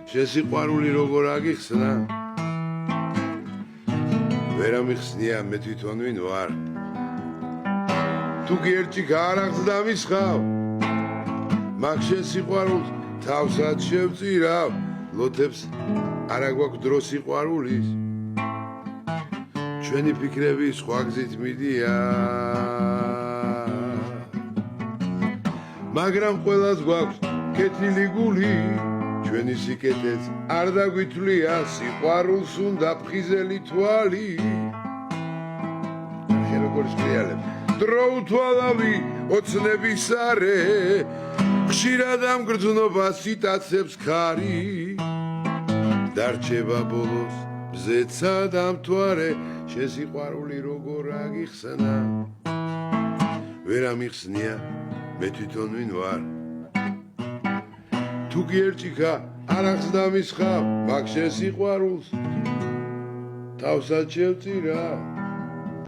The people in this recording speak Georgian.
შესიყვარული როგორ აგიხსნა ვერ ამიხსნია მე თვითონ ვინ ვარ თუ გერჭი გარაღს დამისხავ მაგ შესიყვარულს თავსაც შევწირავ ლოთებს არა გვაქვს დრო სიყვარულის ჩვენი ფიქრები სხვა გზით მიდიან მაგრამ ყველას გვაქვს კეთილი გული ჩვენი სიკეთეც არ დაგვითვლია სიყვარულს უნდა ფხიზელი თვალი როგორ შეგიალებ დრო უთვალავი ოცნების არე ხშირად ამ გრძნობას იტაცებს ქარი დარჩება ბოლოს ბზეცა დამთვარე შესიყვარული როგორ აგიხსნა ვერ ამიხსნია მე თვითონ ვინ ვარ თუ გიერჭიქა არახს დამისხავ მაგ შესიყვარულს თავსაც შევწირავ